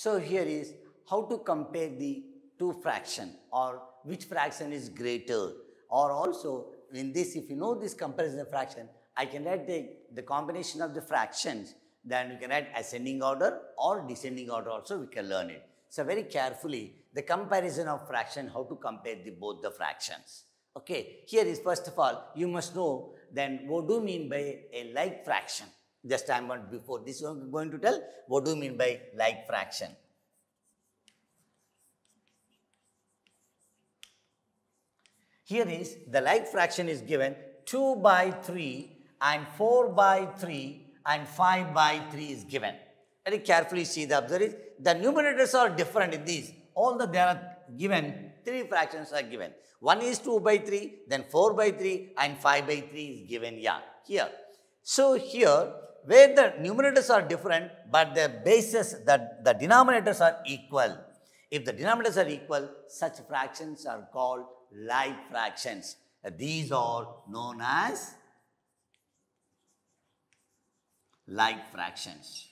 So here is how to compare the two fraction or which fraction is greater, or also in this, if you know this comparison fraction, I can write the combination of the fractions, then we can write ascending order or descending order also we can learn it. So very carefully the comparison of fraction, how to compare both the fractions. Okay, here is first of all you must know then what do you mean by a like fraction. Just I am before this I'm going to tell what do you mean by like fraction. Here is the like fraction is given 2 by 3 and 4 by 3 and 5 by 3 is given. Very carefully see the observe it. The numerators are different in these. All the there are given, three fractions are given. One is 2 by 3, then 4 by 3 and 5 by 3 is given here. So here where the numerators are different but the bases, the denominators are equal. If the denominators are equal, such fractions are called like fractions. These are known as like fractions.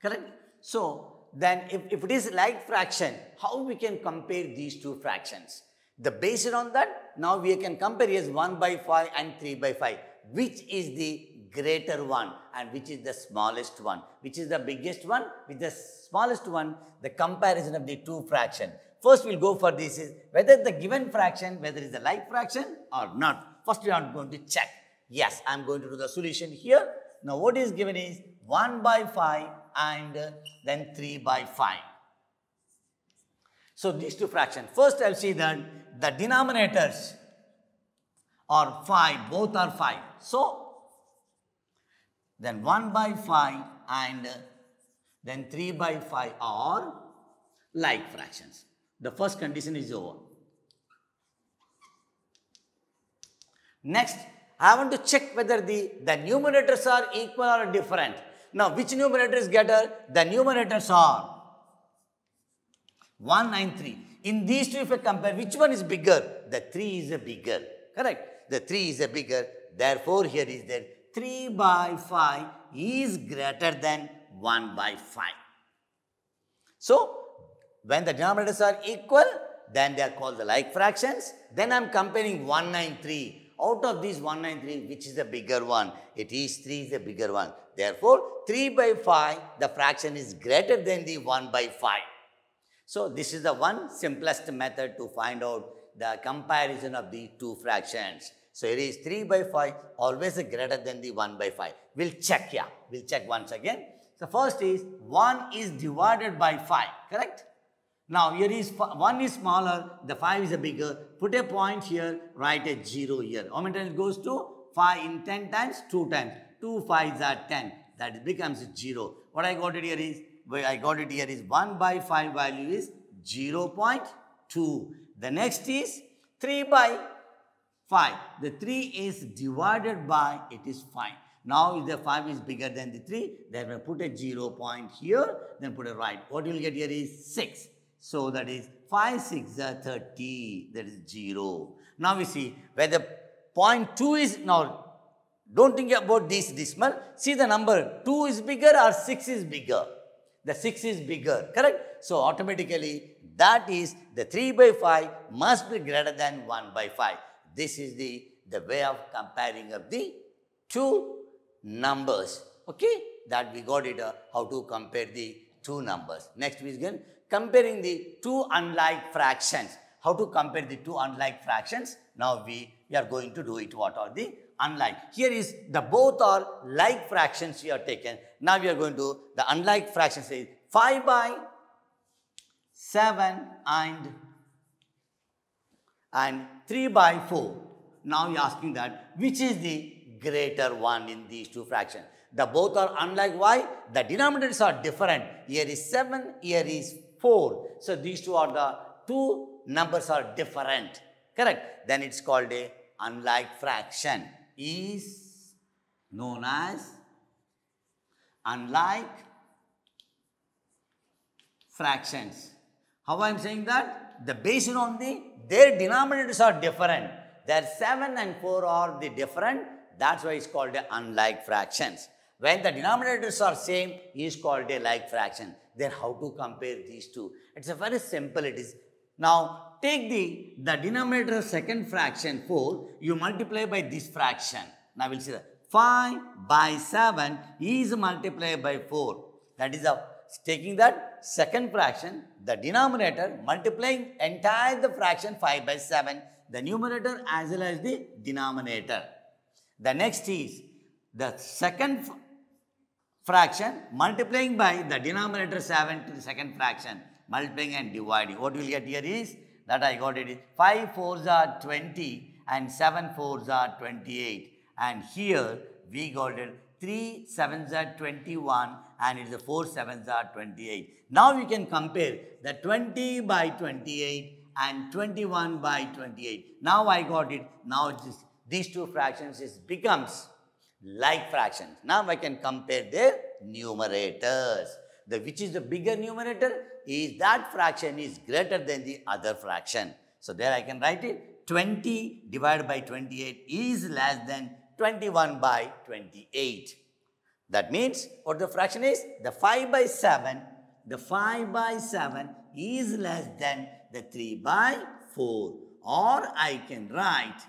Correct? So then if it is like fraction, how we can compare these two fractions? The based on that, now we can compare as 1 by 5 and 3 by 5. Which is the greater one and which is the smallest one? Which is the biggest one? With the smallest one, the comparison of the two fractions. First we'll go for this is whether the given fraction, whether it's a like fraction or not. First we are going to check. Yes, I am going to do the solution here. Now what is given is 1 by 5 and then 3 by 5. So these two fractions. First I'll see that the denominators are 5, both are 5. So then 1 by 5 and then 3 by 5 are like fractions. The first condition is over. Next, I want to check whether the numerators are equal or different. Now, which numerator is greater? The numerators are 1 and 3. In these two, if I compare, which one is bigger? The 3 is a bigger. Correct? The 3 is a bigger. Therefore, here is that 3 by 5 is greater than 1 by 5. So, when the denominators are equal, then they are called the like fractions. Then I am comparing 1 and 3. Out of these 1 and 3, which is the bigger one? It is 3 is the bigger one. Therefore, 3 by 5, the fraction is greater than the 1 by 5. So, this is the one simplest method to find out the comparison of the two fractions. So, it is 3 by 5 always greater than the 1 by 5. We'll check here. We'll check once again. So, first is 1 is divided by 5, correct? Now, here is 1 is smaller, the 5 is a bigger. Put a point here, write a 0 here. How many times it goes to? 5 in 10 times? 2 times. 2 5s are 10. That becomes 0. What I got it here is, 1 by 5 value is 0.2. The next is 3 by 5. The 3 is divided by, it is 5. Now, if the 5 is bigger than the 3, then we put a 0 point here, then put a right. What you will get here is 6. So, that is 5 6 are 30, that is 0. Now, we see where the point 2 is, now don't think about this decimal, see the number 2 is bigger or 6 is bigger. The 6 is bigger, correct? So, automatically that is the 3 by 5 must be greater than 1 by 5. This is the way of comparing of the two numbers, okay? That we got it, how to compare the two numbers. Next we begin comparing the two unlike fractions. How to compare the two unlike fractions? Now we are going to do it. What are the unlike? Here is the both are like fractions we are taken. Now we are going to the unlike fractions is 5 by 7 and 3 by 4. Now we are asking that which is the greater one in these two fractions. The both are unlike. Why? The denominators are different. Here is 7, here is 4. So, these two are the two numbers are different. Correct? Then it's called a unlike fraction. Is known as unlike fractions. How I am saying that? The based on their denominators are different. Their 7 and 4 are the different. That's why it's called a unlike fractions. When the denominators are same, is called a like fraction. Then how to compare these two? It's a very simple it is. Now, take the denominator second fraction 4, you multiply by this fraction. Now, we'll see that 5 by 7 is multiplied by 4. That is taking that second fraction, the denominator multiplying entire the fraction 5 by 7, the numerator as well as the denominator. The next is the second fraction multiplying by the denominator 7 to the second fraction, multiplying and dividing. What we will get here is that I got it is 5 4s are 20 and 7 4s are 28. And here we got it 3 7s are 21 and it's 4 7s are 28. Now we can compare the 20 by 28 and 21 by 28. Now I got it. Now these two fractions becomes like fractions. Now I can compare their numerators. Which is the bigger numerator? Is that fraction is greater than the other fraction. So there I can write it. 20 divided by 28 is less than 21 by 28. That means what the fraction is? The 5 by 7. The 5 by 7 is less than the 3 by 4. Or I can write,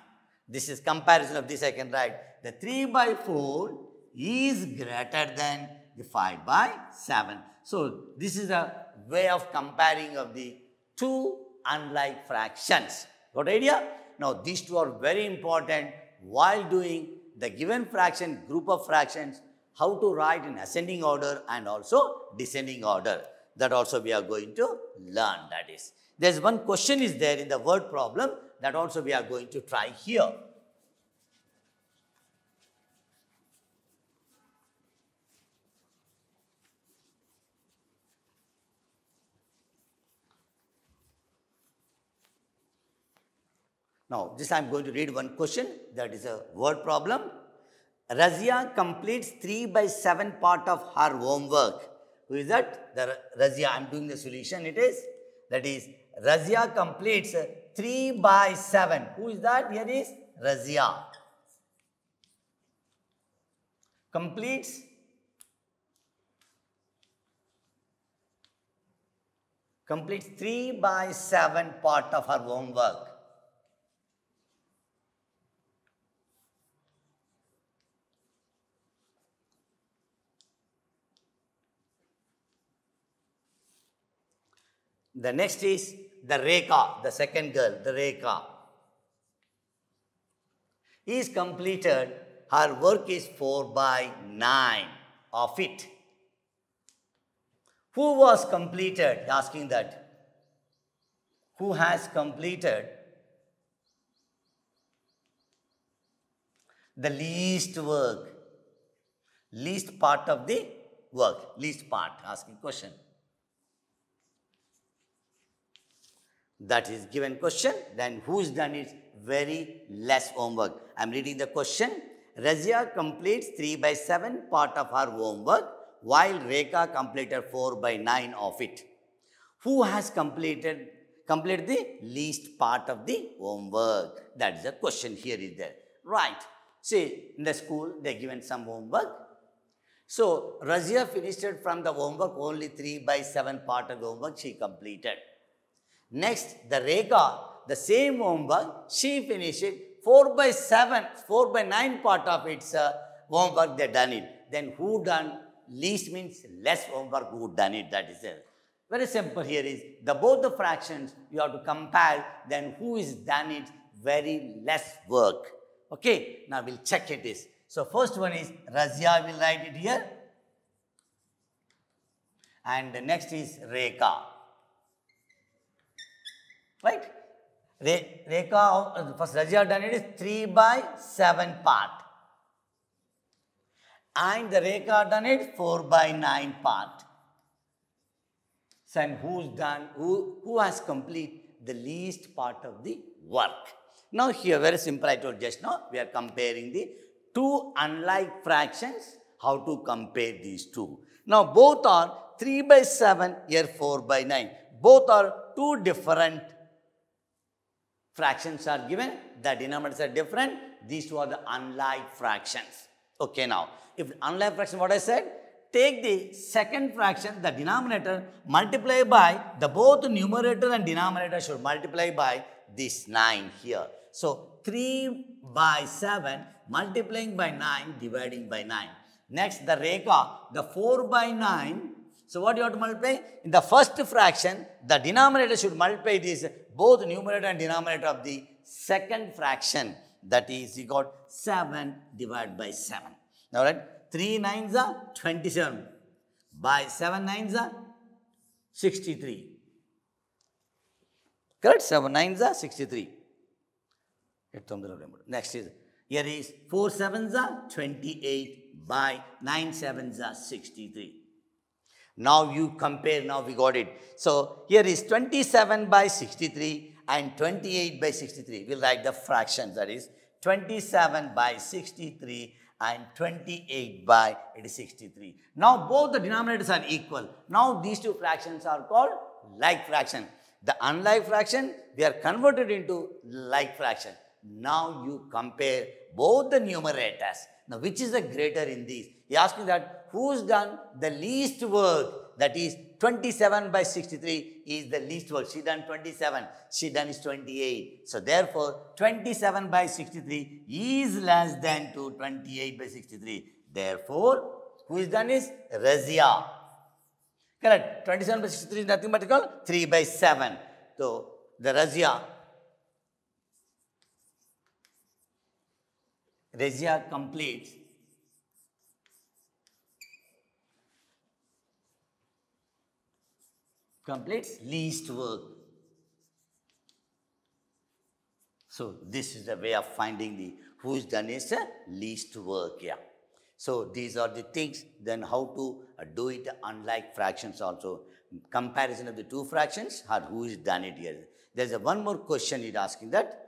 this is comparison of this I can write, the 3 by 4 is greater than the 5 by 7. So this is a way of comparing of the two unlike fractions. Got idea? Now these two are very important while doing the given fraction, group of fractions, how to write in ascending order and also descending order. That also we are going to learn, that is. There's one question is there in the word problem that also we are going to try here. Now, this I am going to read one question, that is a word problem. Razia completes 3 by 7 part of her homework. Who is that? The Razia, I am doing the solution, it is. That is, Razia completes 3 by 7. Who is that? Here is Razia. Completes completes 3 by 7 part of her homework. The next is the Rekha, the second girl, the Rekha. Is completed, her work is 4 by 9 of it. Who was completed? Asking that. Who has completed the least work? Least part of the work. Least part. Asking question. That is given question. Then who's done it? Very less homework. I am reading the question. Razia completes 3 by 7 part of her homework, while Rekha completed 4 by 9 of it. Who has completed the least part of the homework? That is the question here is there. Right. See, in the school, they given some homework. So, Razia finished it from the homework, only 3 by 7 part of the homework she completed. Next, the Rekha, the same homework, she finished it 4 by 7, 4 by 9 part of its homework, they done it. Then who done? Least means less homework, who done it, that is it. Very simple here is, both the fractions you have to compare, then who is done it, very less work. Okay, now we'll check it is. So first one is Razia, will write it here. And the next is Rekha. Right? Rekha, first Razia done it is 3 by 7 part. And the Rekha done it 4 by 9 part. So, and who's done, who has complete the least part of the work? Now here, very simple, I told just now, we are comparing the two unlike fractions, how to compare these two. Now both are 3 by 7, here 4 by 9. Both are two different fractions are given, the denominators are different, these two are the unlike fractions. Okay, now, if unlike fraction, what I said, take the second fraction, the denominator, multiply by the both numerator and denominator should multiply by this 9 here. So, 3 by 7 multiplying by 9 dividing by 9. Next, the Rekha, the 4 by 9. So, what you have to multiply? In the first fraction, the denominator should multiply this both numerator and denominator of the second fraction. That is, you got 7 divided by 7. Now, right? 3 nines are 27. By 7 nines are 63. Correct? 7 nines are 63. Next is, here is 4 sevens are 28. By 9 sevens are 63. Now you compare, now we got it. So, here is 27 by 63 and 28 by 63. We'll write the fractions, that is 27 by 63 and 28 by 63. Now both the denominators are equal. Now these two fractions are called like fraction. The unlike fraction, they are converted into like fraction. Now you compare both the numerators. Now which is the greater in these? He asked me that who's done the least work, that is 27 by 63 is the least work. She done 27, she done is 28. So therefore, 27 by 63 is less than to 28 by 63. Therefore, who is done is Razia. Correct. 27 by 63 is nothing but equal 3 by 7. So the Razia completes least work. So this is the way of finding the who is done is least work. Yeah. So these are the things. Then how to do it unlike fractions also. Comparison of the two fractions or who is done it here. There's one more question he's asking that